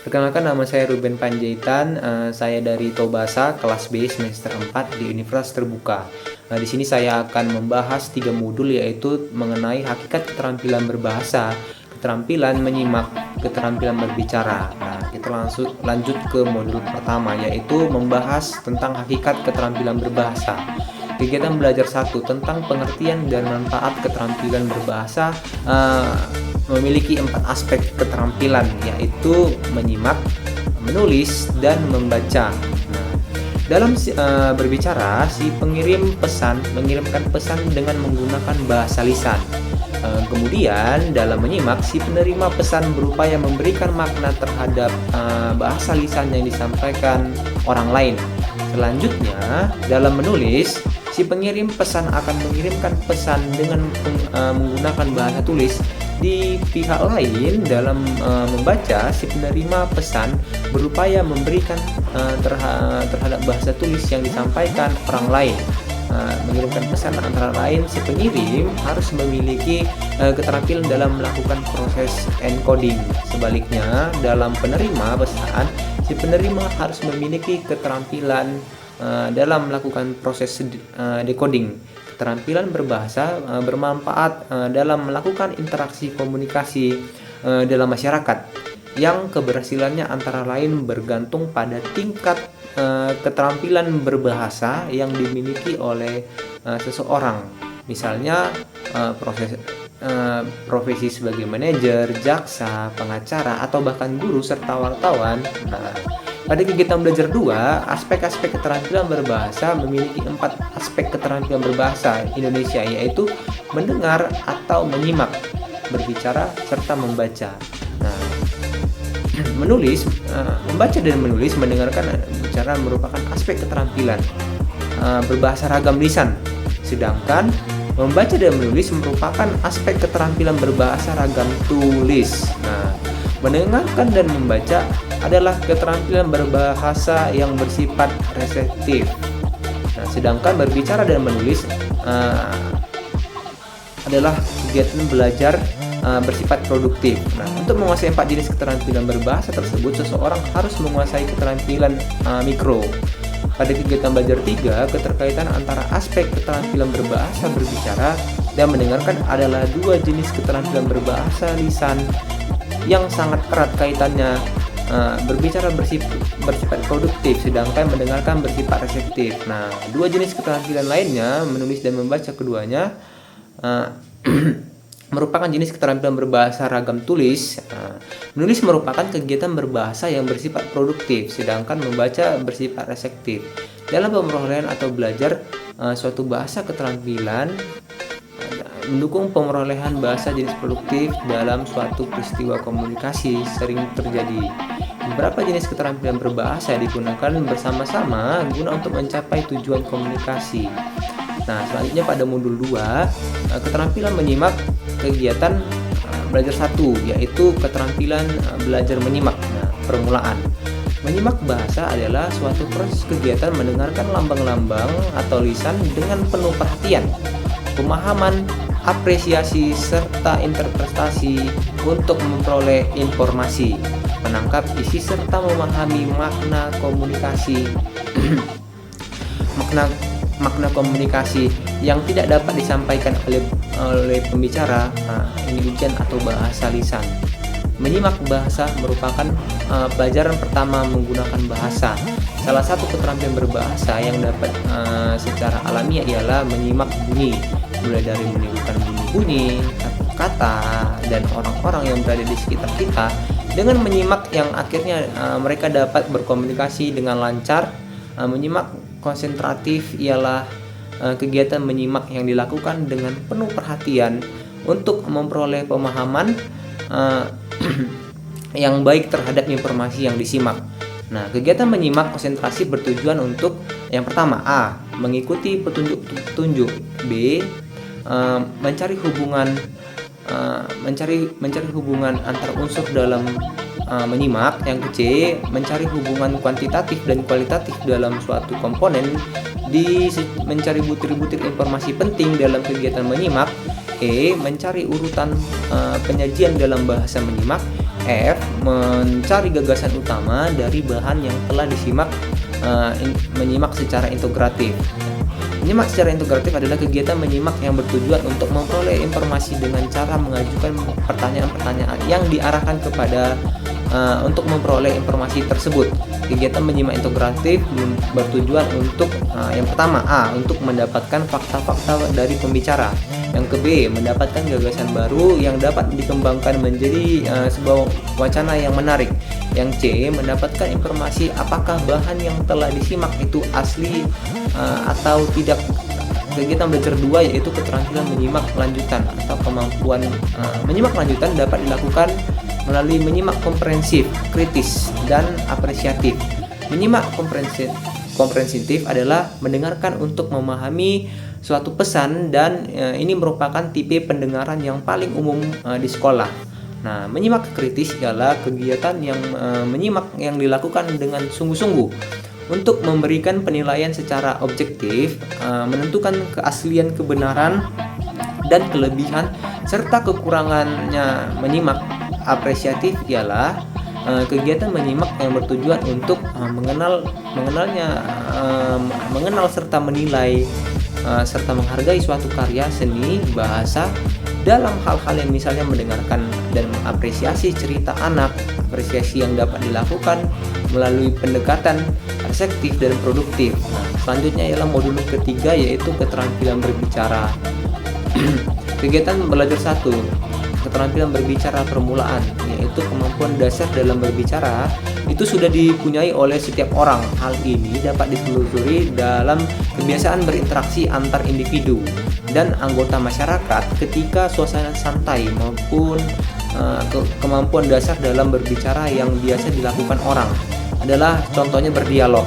Perkenalkan, nama saya Ruben Panjaitan. Saya dari Tobasa kelas B semester 4 di Universitas Terbuka. Di sini saya akan membahas 3 modul, yaitu mengenai hakikat keterampilan berbahasa, keterampilan menyimak, keterampilan berbicara. Kita langsung lanjut ke modul pertama, yaitu membahas tentang hakikat keterampilan berbahasa. Kegiatan belajar 1 tentang pengertian dan manfaat keterampilan berbahasa memiliki 4 aspek keterampilan, yaitu menyimak, menulis, dan membaca. Dalam berbicara, si pengirim pesan mengirimkan pesan dengan menggunakan bahasa lisan. Kemudian dalam menyimak, si penerima pesan berupaya memberikan makna terhadap bahasa lisan yang disampaikan orang lain. Selanjutnya, dalam menulis, si pengirim pesan akan mengirimkan pesan dengan menggunakan bahasa tulis. Di pihak lain, dalam membaca, si penerima pesan berupaya memberikan terhadap bahasa tulis yang disampaikan orang lain. Mengirimkan pesan antara lain, si pengirim harus memiliki keterampilan dalam melakukan proses encoding. Sebaliknya, dalam penerima pesan, si penerima harus memiliki keterampilan dalam melakukan proses decoding. Keterampilan berbahasa bermanfaat dalam melakukan interaksi komunikasi dalam masyarakat, yang keberhasilannya antara lain bergantung pada tingkat keterampilan berbahasa yang dimiliki oleh seseorang. Misalnya profesi sebagai manajer, jaksa, pengacara, atau bahkan guru serta wartawan. Pada kegiatan belajar 2, aspek-aspek keterampilan berbahasa memiliki 4 aspek keterampilan berbahasa Indonesia, yaitu mendengar atau menyimak, berbicara, serta membaca. Menulis, membaca dan menulis, mendengarkan dan berbicara merupakan aspek keterampilan berbahasa ragam lisan. Sedangkan membaca dan menulis merupakan aspek keterampilan berbahasa ragam tulis. Mendengarkan dan membaca adalah keterampilan berbahasa yang bersifat reseptif. Sedangkan berbicara dan menulis adalah kegiatan belajar bersifat produktif. Untuk menguasai 4 jenis keterampilan berbahasa tersebut, seseorang harus menguasai keterampilan mikro. Pada kegiatan belajar 3, keterkaitan antara aspek keterampilan berbahasa berbicara dan mendengarkan adalah 2 jenis keterampilan berbahasa lisan yang sangat erat kaitannya. Berbicara bersifat produktif, sedangkan mendengarkan bersifat reseptif. 2 jenis keterampilan lainnya, menulis dan membaca, keduanya merupakan jenis keterampilan berbahasa ragam tulis. Menulis merupakan kegiatan berbahasa yang bersifat produktif, sedangkan membaca bersifat reseptif. Dalam pemerolehan atau belajar suatu bahasa, keterampilan mendukung pemerolehan bahasa jenis produktif dalam suatu peristiwa komunikasi sering terjadi. Beberapa jenis keterampilan berbahasa digunakan bersama-sama guna untuk mencapai tujuan komunikasi. Selanjutnya pada modul 2, keterampilan menyimak, kegiatan belajar 1, yaitu keterampilan belajar menyimak. Permulaan. Menyimak bahasa adalah suatu proses kegiatan mendengarkan lambang-lambang atau lisan dengan penuh perhatian, pemahaman, apresiasi, serta interpretasi untuk memperoleh informasi, menangkap isi, serta memahami makna komunikasi makna komunikasi yang tidak dapat disampaikan oleh pembicara. Ini ujian atau bahasa lisan. Menyimak bahasa merupakan pelajaran pertama menggunakan bahasa. Salah satu keterampilan berbahasa yang dapat secara alamiah ialah menyimak bunyi, mulai dari menirukan bunyi-bunyi, kata, dan orang-orang yang berada di sekitar kita. Dengan menyimak yang akhirnya mereka dapat berkomunikasi dengan lancar. Menyimak konsentratif ialah kegiatan menyimak yang dilakukan dengan penuh perhatian untuk memperoleh pemahaman yang baik terhadap informasi yang disimak. Kegiatan menyimak konsentrasi bertujuan untuk yang pertama, A. Mengikuti petunjuk-petunjuk. B. Mencari hubungan antar unsur dalam menyimak. Yang C. Mencari hubungan kuantitatif dan kualitatif dalam suatu komponen. D. Mencari butir-butir informasi penting dalam kegiatan menyimak. E. Mencari urutan penyajian dalam bahasa menyimak. F. Mencari gagasan utama dari bahan yang telah disimak, menyimak secara integratif. Menyimak secara integratif adalah kegiatan menyimak yang bertujuan untuk memperoleh informasi dengan cara mengajukan pertanyaan-pertanyaan yang diarahkan kepada untuk memperoleh informasi tersebut. Kegiatan menyimak integratif bertujuan untuk yang pertama A. Untuk mendapatkan fakta-fakta dari pembicara. Yang ke B. Mendapatkan gagasan baru yang dapat dikembangkan menjadi sebuah wacana yang menarik. Yang C. Mendapatkan informasi apakah bahan yang telah disimak itu asli atau tidak. Kegiatan belajar 2 yaitu keterampilan menyimak lanjutan atau kemampuan menyimak lanjutan dapat dilakukan melalui menyimak komprehensif, kritis, dan apresiatif. Menyimak komprehensif adalah mendengarkan untuk memahami suatu pesan, dan ini merupakan tipe pendengaran yang paling umum di sekolah. Nah, menyimak kritis ialah kegiatan yang menyimak yang dilakukan dengan sungguh-sungguh untuk memberikan penilaian secara objektif, menentukan keaslian, kebenaran, dan kelebihan serta kekurangannya. Menyimak apresiatif ialah kegiatan menyimak yang bertujuan untuk mengenal serta menilai serta menghargai suatu karya seni, bahasa, dalam hal-hal yang misalnya mendengarkan dan mengapresiasi cerita anak. Apresiasi yang dapat dilakukan melalui pendekatan reseptif dan produktif. Nah, selanjutnya ialah modul ketiga yaitu keterampilan berbicara. Kegiatan belajar 1. Keterampilan berbicara permulaan, yaitu kemampuan dasar dalam berbicara itu sudah dipunyai oleh setiap orang. Hal ini dapat ditelusuri dalam kebiasaan berinteraksi antar individu dan anggota masyarakat ketika suasana santai, maupun kemampuan dasar dalam berbicara yang biasa dilakukan orang adalah contohnya berdialog.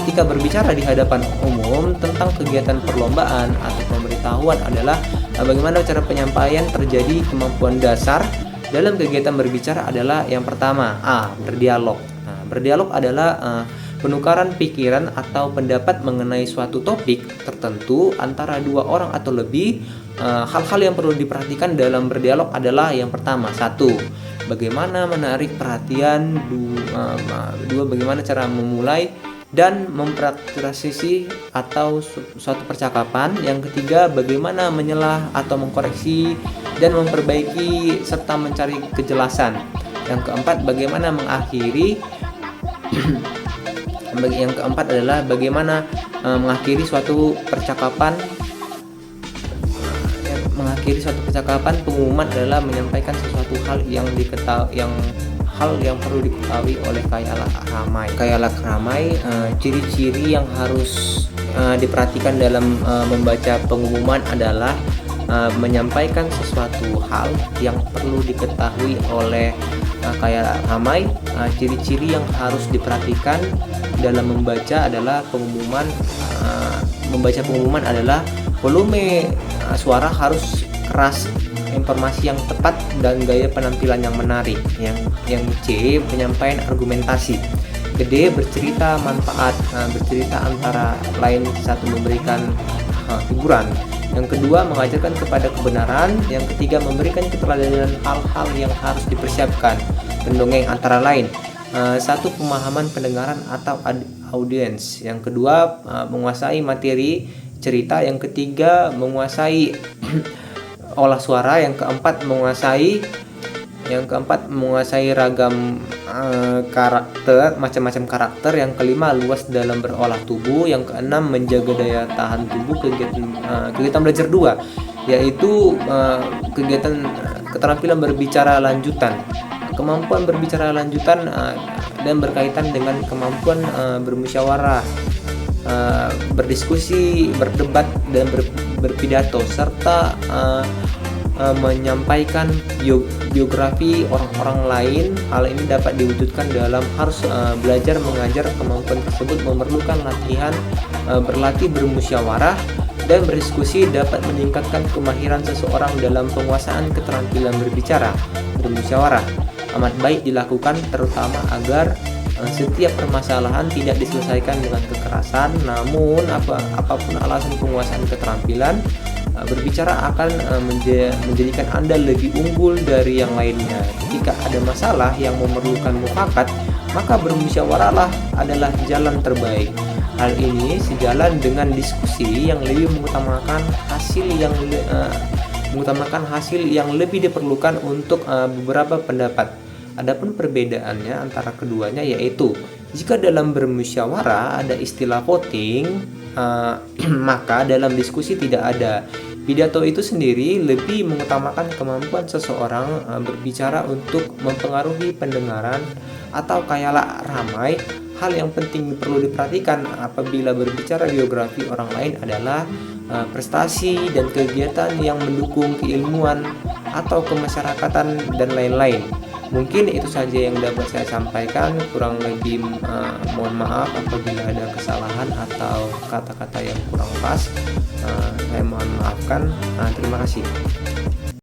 Ketika berbicara di hadapan umum tentang kegiatan perlombaan atau pemberitahuan adalah bagaimana cara penyampaian terjadi. Kemampuan dasar dalam kegiatan berbicara adalah yang pertama A. Berdialog. Berdialog adalah penukaran pikiran atau pendapat mengenai suatu topik tertentu antara dua orang atau lebih. Hal-hal yang perlu diperhatikan dalam berdialog adalah yang pertama 1. Bagaimana menarik perhatian. 2. Bagaimana cara memulai dan mempraktisi atau suatu percakapan. Yang ketiga, bagaimana menyelah atau mengkoreksi dan memperbaiki serta mencari kejelasan. Yang keempat, bagaimana mengakhiri. Yang keempat adalah bagaimana mengakhiri suatu percakapan. Pengumuman adalah menyampaikan sesuatu hal yang perlu diketahui oleh khalayak ramai. Ciri-ciri yang harus diperhatikan dalam membaca pengumuman adalah menyampaikan sesuatu hal yang perlu diketahui oleh khalayak ramai. Ciri-ciri yang harus diperhatikan dalam membaca pengumuman adalah volume suara harus keras, informasi yang tepat, dan gaya penampilan yang menarik. Yang C, penyampaian argumentasi. D, bercerita manfaat, bercerita antara lain satu memberikan hiburan. Yang kedua, mengajarkan kepada kebenaran. Yang ketiga, memberikan keteladanan hal-hal yang harus dipersiapkan. Pendongeng antara lain 1. Pemahaman pendengaran atau audiens. Yang kedua, menguasai materi cerita. Yang ketiga, menguasai olah suara. Yang keempat, menguasai ragam karakter, macam-macam karakter. Yang kelima, luas dalam berolah tubuh. Yang keenam, menjaga daya tahan tubuh. Kegiatan belajar 2 yaitu kegiatan keterampilan berbicara lanjutan. Kemampuan berbicara lanjutan dan berkaitan dengan kemampuan bermusyawarah, berdiskusi, berdebat, dan berpidato, serta menyampaikan biografi orang-orang lain. Hal ini dapat diwujudkan dalam harus belajar mengajar. Kemampuan tersebut memerlukan latihan. Berlatih bermusyawarah dan berdiskusi dapat meningkatkan kemahiran seseorang dalam penguasaan keterampilan berbicara. Bermusyawarah amat baik dilakukan, terutama agar setiap permasalahan tidak diselesaikan dengan kekerasan. Namun apapun alasan penguasaan keterampilan Berbicara akan menjadikan Anda lebih unggul dari yang lainnya. Jika ada masalah yang memerlukan mufakat, maka bermusyawarahlah adalah jalan terbaik. Hal ini sejalan dengan diskusi yang lebih mengutamakan hasil yang lebih diperlukan untuk beberapa pendapat. Adapun perbedaannya antara keduanya yaitu jika dalam bermusyawarah ada istilah voting, maka dalam diskusi tidak ada. Pidato itu sendiri lebih mengutamakan kemampuan seseorang berbicara untuk mempengaruhi pendengaran atau kayalah ramai. Hal yang penting perlu diperhatikan apabila berbicara biografi orang lain adalah prestasi dan kegiatan yang mendukung keilmuan atau kemasyarakatan dan lain-lain. Mungkin itu saja yang dapat saya sampaikan, kurang lebih mohon maaf apabila ada kesalahan atau kata-kata yang kurang pas. Saya mohon maafkan. Terima kasih.